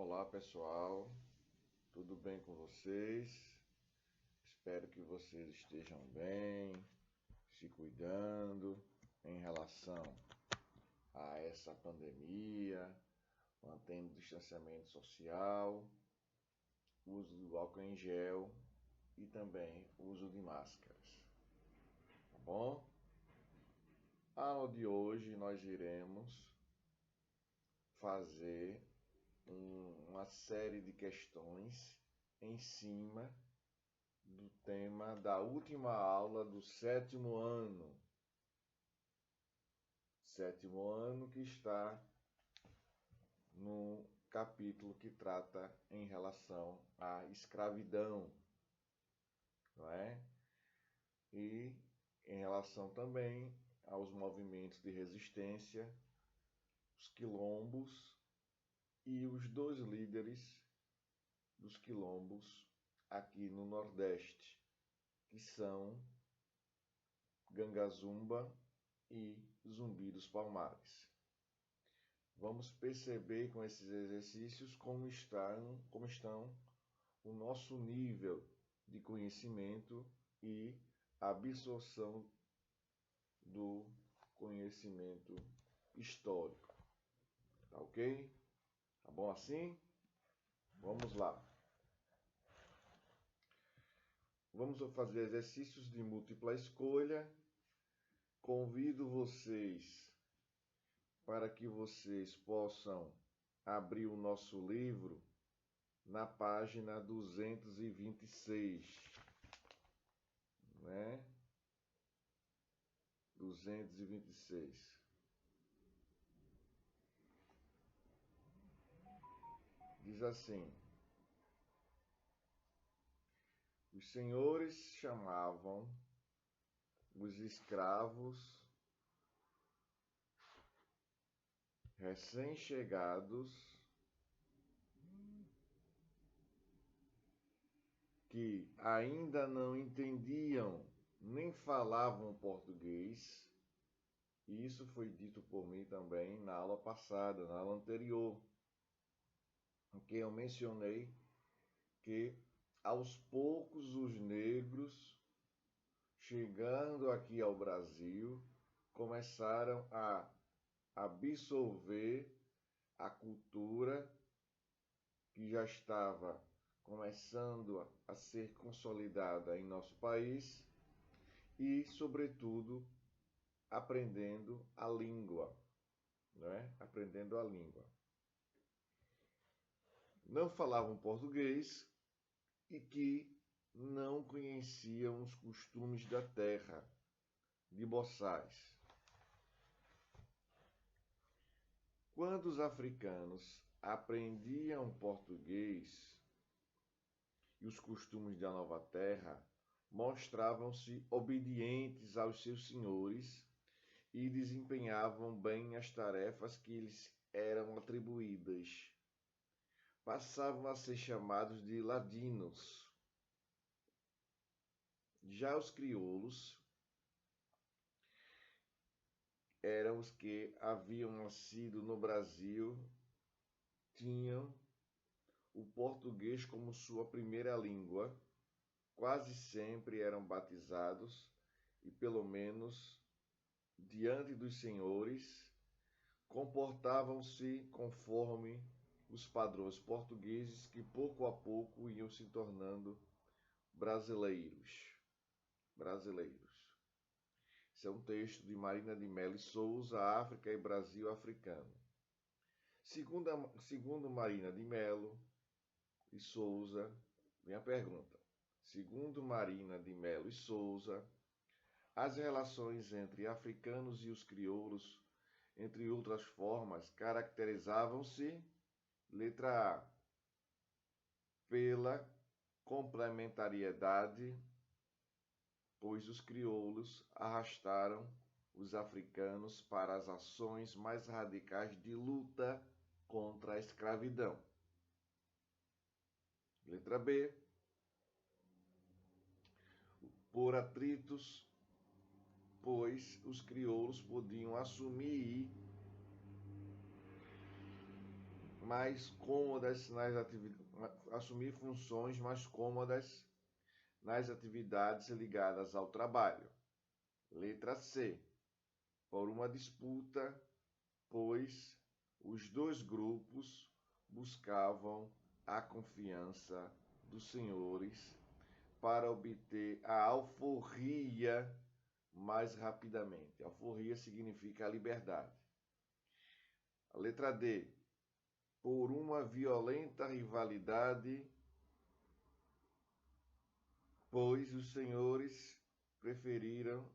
Olá pessoal, tudo bem com vocês? Espero que vocês estejam bem, se cuidando em relação a essa pandemia, mantendo o distanciamento social, uso do álcool em gel e também uso de máscaras. Tá bom? A aula de hoje nós iremos fazer uma série de questões em cima do tema da última aula do sétimo ano. Sétimo ano que está no capítulo que trata em relação à escravidão, não é? E em relação também aos movimentos de resistência, os quilombos e os dois líderes dos quilombos aqui no Nordeste, que são Gangazumba e Zumbi dos Palmares. Vamos perceber com esses exercícios como estão o nosso nível de conhecimento e absorção do conhecimento histórico. Tá ok? Tá bom assim? Vamos lá. Vamos fazer exercícios de múltipla escolha. Convido vocês para que vocês possam abrir o nosso livro na página 226, né? 226. Diz assim: os senhores chamavam os escravos recém-chegados que ainda não entendiam nem falavam português, e isso foi dito por mim também na aula passada, na aula anterior, em que eu mencionei que aos poucos os negros, chegando aqui ao Brasil, começaram a absorver a cultura que já estava começando a ser consolidada em nosso país e, sobretudo, aprendendo a língua, né? Aprendendo a língua. Não falavam português e que não conheciam os costumes da terra, de boçais. Quando os africanos aprendiam português e os costumes da nova terra, mostravam-se obedientes aos seus senhores e desempenhavam bem as tarefas que lhes eram atribuídas. Passavam a ser chamados de ladinos. Já os crioulos eram os que haviam nascido no Brasil, tinham o português como sua primeira língua, quase sempre eram batizados e, pelo menos diante dos senhores, comportavam-se conforme os padrões portugueses que pouco a pouco iam se tornando brasileiros. Esse é um texto de Marina de Mello e Souza, África e Brasil africano. Segundo Marina de Mello e Souza, vem a pergunta. Segundo Marina de Mello e Souza, as relações entre africanos e os crioulos, entre outras formas, caracterizavam-se, letra A, pela complementariedade, pois os crioulos arrastaram os africanos para as ações mais radicais de luta contra a escravidão. Letra B, por atritos, pois os crioulos podiam assumir mais cômodas assumir funções mais cômodas nas atividades ligadas ao trabalho. Letra C. Por uma disputa, pois os dois grupos buscavam a confiança dos senhores para obter a alforria mais rapidamente. Alforria significa a liberdade. A letra D. Por uma violenta rivalidade, pois os senhores preferiam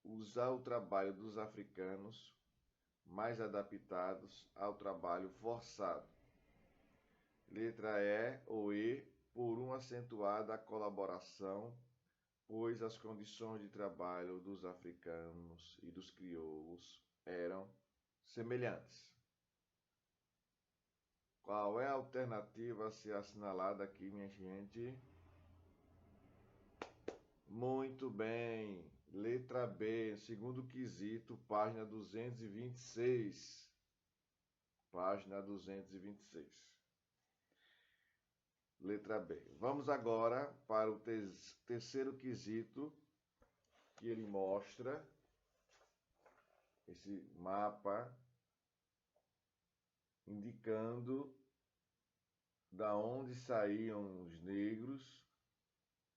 usar o trabalho dos africanos mais adaptados ao trabalho forçado. Letra E ou E, por uma acentuada colaboração, pois as condições de trabalho dos africanos e dos crioulos eram semelhantes. Qual é a alternativa a ser assinalada aqui, minha gente? Muito bem. Letra B, segundo quesito, página 226. Página 226. Letra B. Vamos agora para o terceiro quesito, que ele mostra esse mapa indicando da onde saíam os negros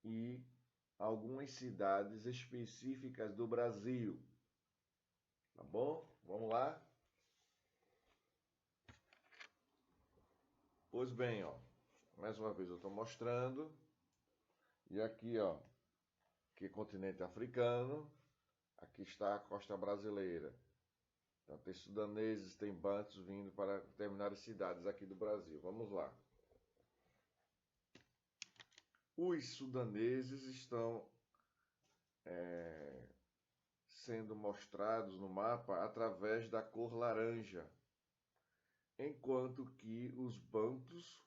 e algumas cidades específicas do Brasil. Tá bom? Vamos lá? Pois bem, ó, mais uma vez eu estou mostrando. E aqui, ó, que é continente africano. Aqui está a costa brasileira. Então, tem sudaneses, tem bantus vindo para determinadas cidades aqui do Brasil. Vamos lá. Os sudaneses estão sendo mostrados no mapa através da cor laranja, enquanto que os bantus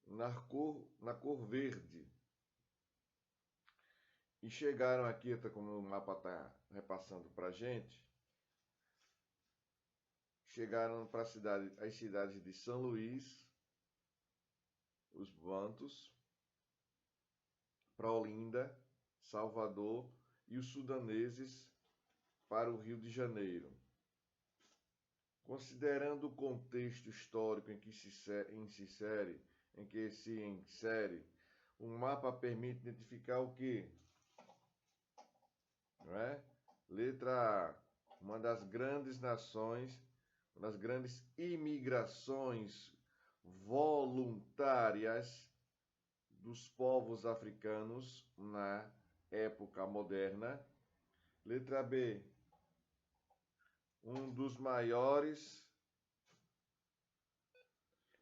na cor verde. E chegaram aqui, como o mapa está repassando para a gente, chegaram para as cidades de São Luís, os bantus, para Olinda, Salvador e os sudaneses para o Rio de Janeiro. Considerando o contexto histórico em que se insere, o mapa permite identificar o quê? Não é? Letra A, uma das grandes nações, uma das grandes imigrações voluntárias dos povos africanos na época moderna. Letra B, um dos maiores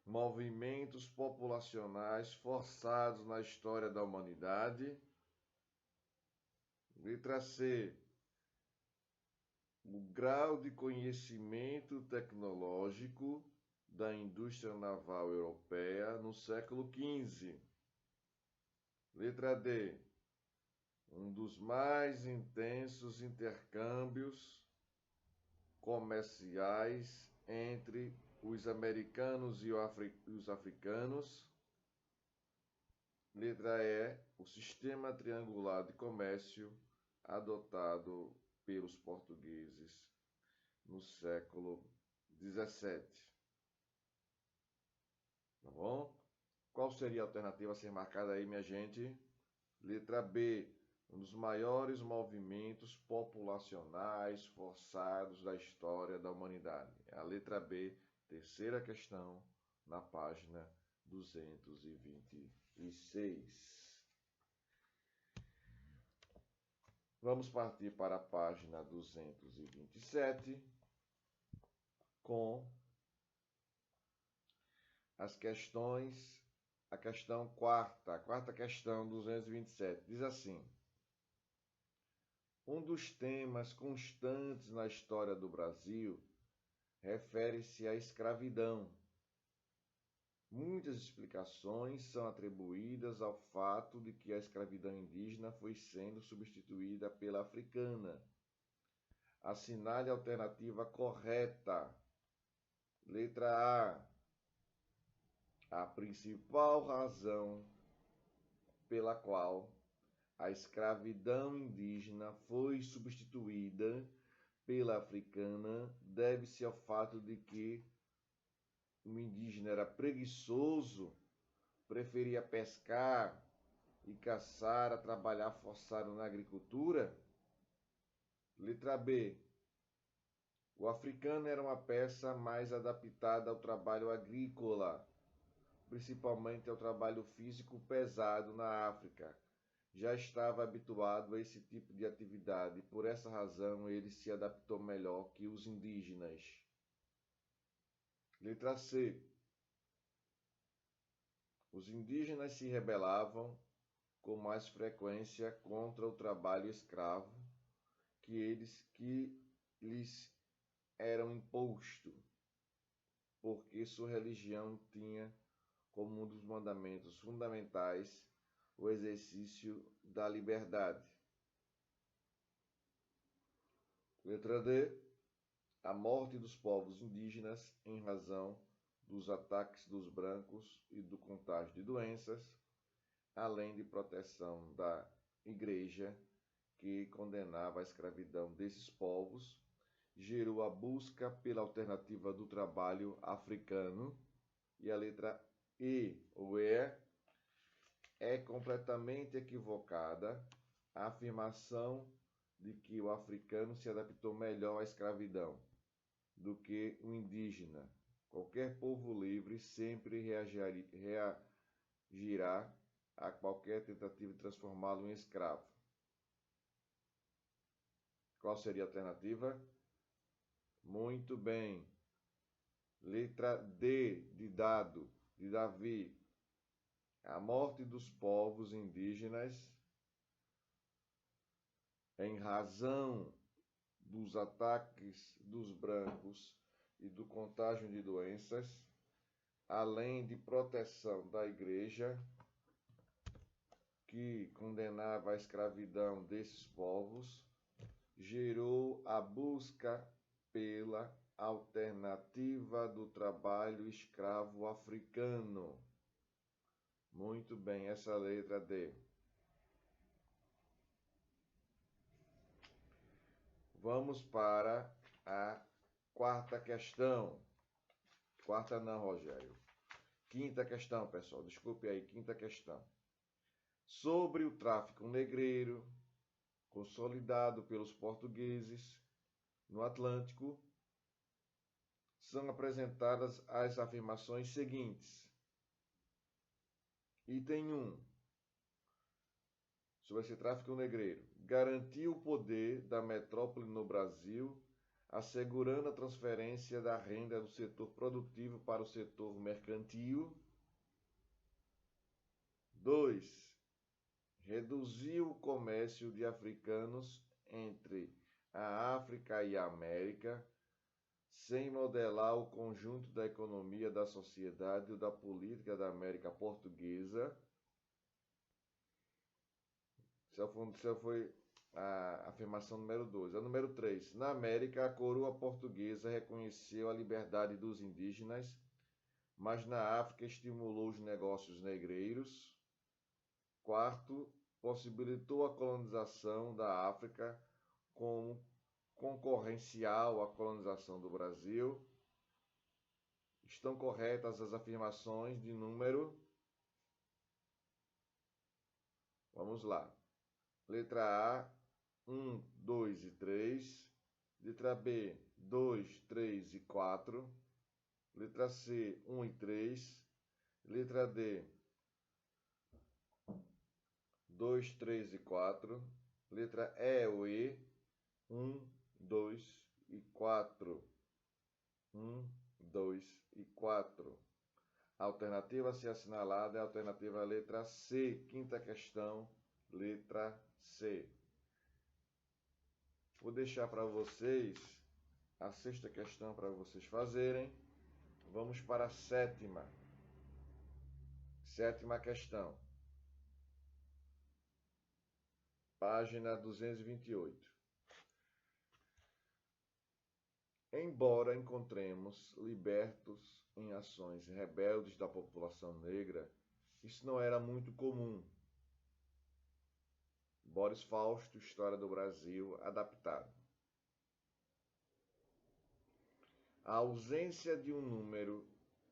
movimentos populacionais forçados na história da humanidade. Letra C, o grau de conhecimento tecnológico da indústria naval europeia no século XV. Letra D, um dos mais intensos intercâmbios comerciais entre os americanos e os africanos. Letra E, o sistema triangular de comércio adotado pelos portugueses no século XVII. Tá bom? Qual seria a alternativa a ser marcada aí, minha gente? Letra B, um dos maiores movimentos populacionais forçados da história da humanidade. É a letra B, terceira questão, na página 226. Vamos partir para a página 227 com as questões. A questão quarta, a quarta questão 227, diz assim: um dos temas constantes na história do Brasil refere-se à escravidão. Muitas explicações são atribuídas ao fato de que a escravidão indígena foi sendo substituída pela africana. Assinale a alternativa correta. Letra A principal razão pela qual a escravidão indígena foi substituída pela africana deve-se ao fato de que o indígena era preguiçoso, preferia pescar e caçar a trabalhar forçado na agricultura. Letra B. O africano era uma peça mais adaptada ao trabalho agrícola, principalmente ao trabalho físico pesado na África. Já estava habituado a esse tipo de atividade, por essa razão ele se adaptou melhor que os indígenas. Letra C. Os indígenas se rebelavam com mais frequência contra o trabalho escravo que lhes era imposto, porque sua religião tinha como um dos mandamentos fundamentais o exercício da liberdade. Letra D. A morte dos povos indígenas em razão dos ataques dos brancos e do contágio de doenças, além de proteção da Igreja, que condenava a escravidão desses povos, gerou a busca pela alternativa do trabalho africano. E a letra E, ou E, é completamente equivocada a afirmação de que o africano se adaptou melhor à escravidão do que o indígena. Qualquer povo livre sempre reagirá a qualquer tentativa de transformá-lo em escravo. Qual seria a alternativa? Muito bem. Letra D, de dado, de Davi. A morte dos povos indígenas em razão dos ataques dos brancos e do contágio de doenças, além de proteção da Igreja, que condenava a escravidão desses povos, gerou a busca pela alternativa do trabalho escravo africano. Muito bem, essa é a letra D. Vamos para a quarta questão. Quarta não, Rogério. Quinta questão, pessoal. Desculpe aí, quinta questão. Sobre o tráfico negreiro, consolidado pelos portugueses no Atlântico, são apresentadas as afirmações seguintes. Item 1. Sobre esse tráfico negreiro. Garantiu o poder da metrópole no Brasil, assegurando a transferência da renda do setor produtivo para o setor mercantil. 2. Reduziu o comércio de africanos entre a África e a América, sem modelar o conjunto da economia, da sociedade ou da política da América Portuguesa. Essa foi a afirmação número 2. A número 3. Na América, a coroa portuguesa reconheceu a liberdade dos indígenas, mas na África estimulou os negócios negreiros. 4. Possibilitou a colonização da África como concorrencial à colonização do Brasil. Estão corretas as afirmações de número? Vamos lá. Letra A, 1, 2 e 3. Letra B, 2, 3 e 4. Letra C, 1 e 3. Letra D, 2, 3 e 4. Letra E ou E, 1, 2 e 4. 1, 2 e 4. A alternativa a ser assinalada é a alternativa letra C. Quinta questão, letra C. Vou deixar para vocês a sexta questão para vocês fazerem. Vamos para a sétima. Sétima questão. Página 228. Embora encontremos libertos em ações rebeldes da população negra, isso não era muito comum. Boris Fausto, História do Brasil, adaptado. A ausência de um número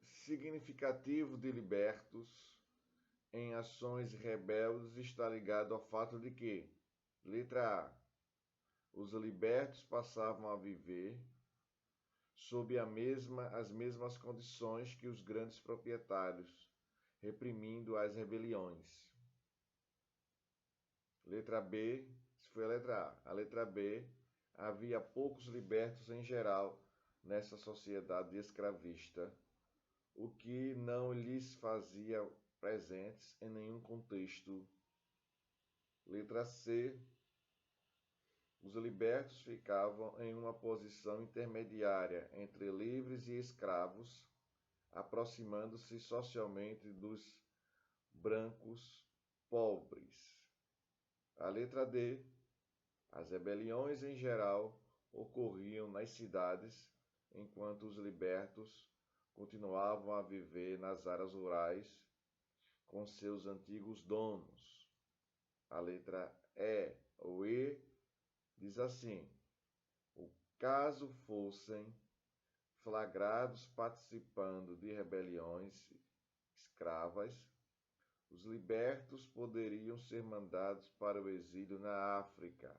significativo de libertos em ações rebeldes está ligado ao fato de que, letra A, os libertos passavam a viver sob as mesmas condições que os grandes proprietários, reprimindo as rebeliões. Letra B, se foi a letra A. A letra B, havia poucos libertos em geral nessa sociedade escravista, o que não lhes fazia presentes em nenhum contexto. Letra C, os libertos ficavam em uma posição intermediária entre livres e escravos, aproximando-se socialmente dos brancos pobres. A letra D, as rebeliões em geral ocorriam nas cidades, enquanto os libertos continuavam a viver nas áreas rurais com seus antigos donos. A letra E ou E diz assim: o caso fossem flagrados participando de rebeliões escravas, os libertos poderiam ser mandados para o exílio na África.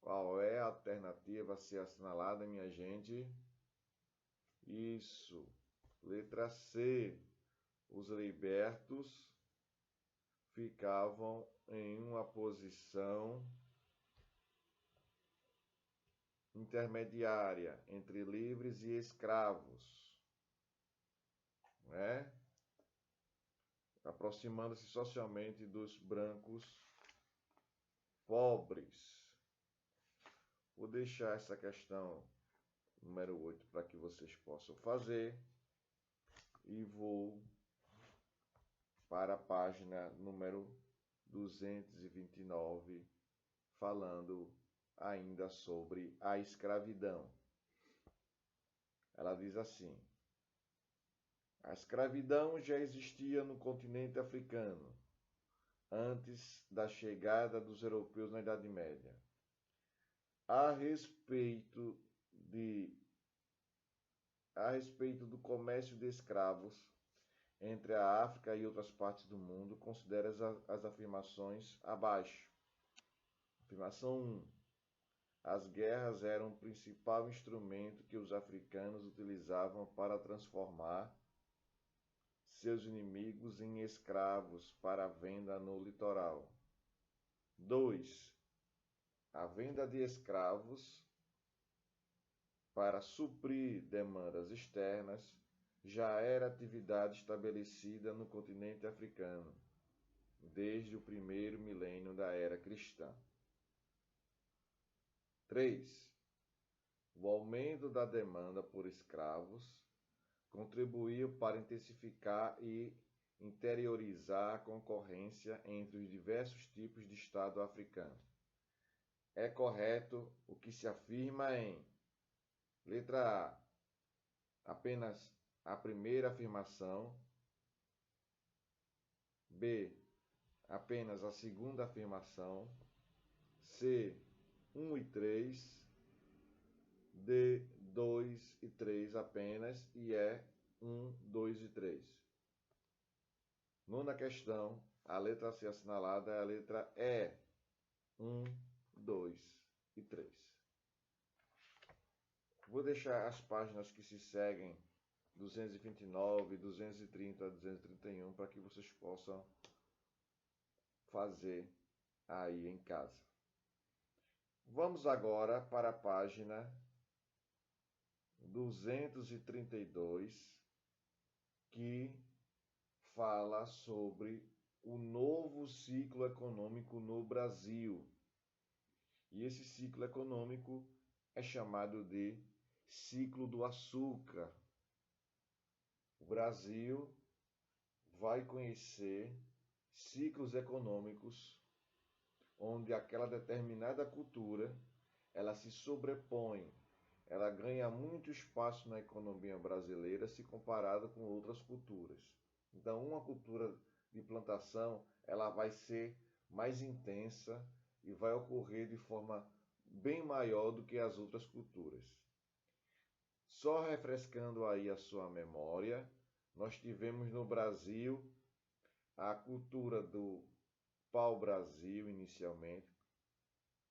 Qual é a alternativa a ser assinalada, minha gente? Isso. Letra C. Os libertos ficavam em uma posição intermediária entre livres e escravos, né? Aproximando-se socialmente dos brancos pobres. Vou deixar essa questão número 8 para que vocês possam fazer e vou para a página número 229, falando ainda sobre a escravidão. Ela diz assim: a escravidão já existia no continente africano antes da chegada dos europeus na Idade Média. A respeito do comércio de escravos entre a África e outras partes do mundo, considere as afirmações abaixo. Afirmação 1. As guerras eram o principal instrumento que os africanos utilizavam para transformar seus inimigos em escravos para a venda no litoral. 2. A venda de escravos para suprir demandas externas já era atividade estabelecida no continente africano desde o primeiro milênio da era cristã. 3. O aumento da demanda por escravos contribuiu para intensificar e interiorizar a concorrência entre os diversos tipos de Estado africano. É correto o que se afirma em letra A, apenas a primeira afirmação, B, apenas a segunda afirmação, C, 1 e 3, D, 2 e 3 apenas, e E, 1, 2 e 3. Nona questão, a letra a ser assinalada é a letra E, 1, 2 e 3. Vou deixar as páginas que se seguem, 229, 230 a 231, para que vocês possam fazer aí em casa. Vamos agora para a página 232, que fala sobre o novo ciclo econômico no Brasil. E esse ciclo econômico é chamado de ciclo do açúcar. O Brasil vai conhecer ciclos econômicos onde aquela determinada cultura ela se sobrepõe ela ganha muito espaço na economia brasileira se comparada com outras culturas. Então, uma cultura de plantação, ela vai ser mais intensa e vai ocorrer de forma bem maior do que as outras culturas. Só refrescando aí a sua memória, nós tivemos no Brasil a cultura do pau-brasil inicialmente,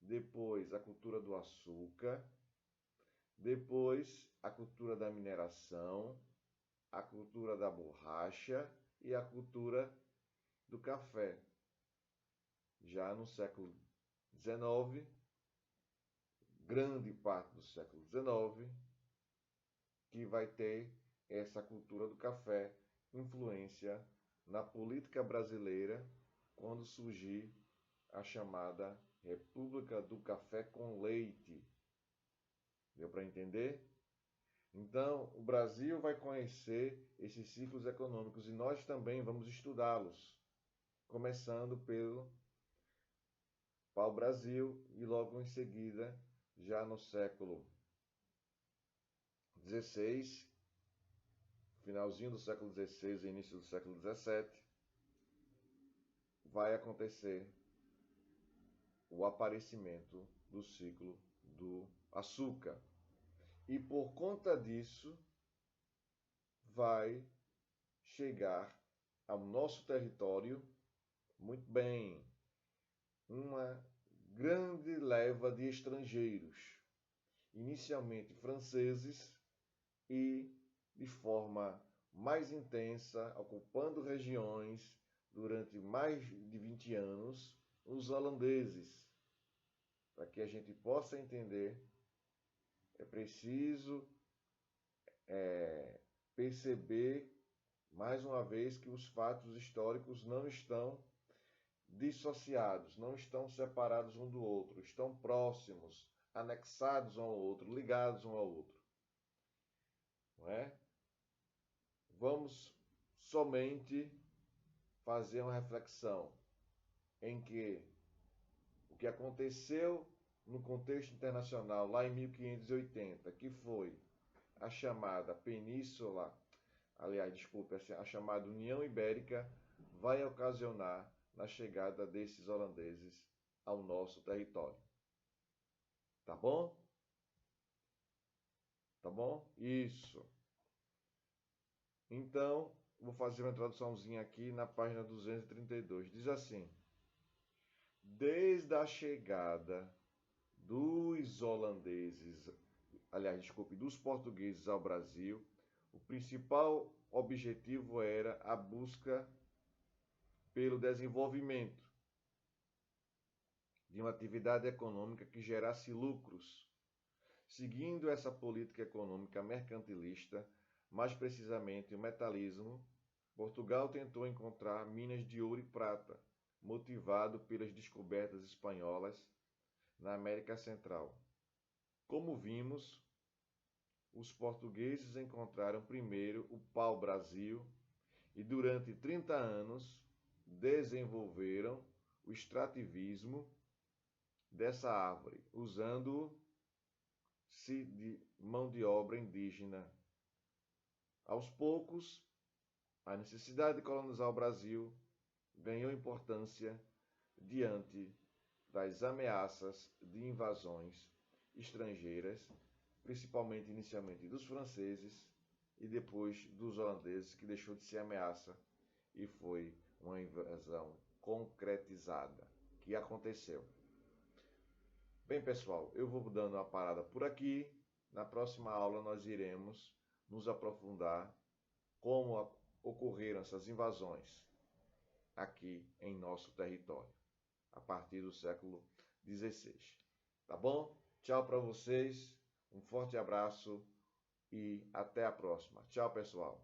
depois a cultura do açúcar, depois a cultura da mineração, a cultura da borracha e a cultura do café. Já no século XIX, grande parte do século XIX, que vai ter essa cultura do café influência na política brasileira quando surgir a chamada República do Café com Leite. Deu para entender? Então, o Brasil vai conhecer esses ciclos econômicos e nós também vamos estudá-los, começando pelo pau-brasil e logo em seguida, já no século XVI, finalzinho do século XVI e início do século XVII, vai acontecer o aparecimento do ciclo do açúcar. E por conta disso, vai chegar ao nosso território, muito bem, uma grande leva de estrangeiros, inicialmente franceses e de forma mais intensa, ocupando regiões durante mais de 20 anos, os holandeses. Para que a gente possa entender, é preciso perceber, mais uma vez, que os fatos históricos não estão dissociados, não estão separados um do outro, estão próximos, anexados um ao outro, ligados um ao outro. Não é? Vamos somente fazer uma reflexão em que o que aconteceu no contexto internacional lá em 1580, que foi a chamada Península, a chamada União Ibérica, vai ocasionar na chegada desses holandeses ao nosso território. Tá bom? Tá bom? Isso. Então, vou fazer uma traduçãozinha aqui na página 232. Diz assim: desde a chegada dos holandeses, dos portugueses ao Brasil, o principal objetivo era a busca pelo desenvolvimento de uma atividade econômica que gerasse lucros. Seguindo essa política econômica mercantilista, mais precisamente o metalismo, Portugal tentou encontrar minas de ouro e prata, motivado pelas descobertas espanholas na América Central. Como vimos, os portugueses encontraram primeiro o pau-brasil e durante 30 anos desenvolveram o extrativismo dessa árvore, usando-se de mão de obra indígena. Aos poucos, a necessidade de colonizar o Brasil ganhou importância diante das ameaças de invasões estrangeiras, principalmente inicialmente dos franceses e depois dos holandeses, que deixou de ser ameaça e foi uma invasão concretizada, que aconteceu. Bem, pessoal, eu vou dando uma parada por aqui. Na próxima aula nós iremos nos aprofundar como ocorreram essas invasões aqui em nosso território, a partir do século XVI. Tá bom? Tchau para vocês, um forte abraço e até a próxima. Tchau, pessoal.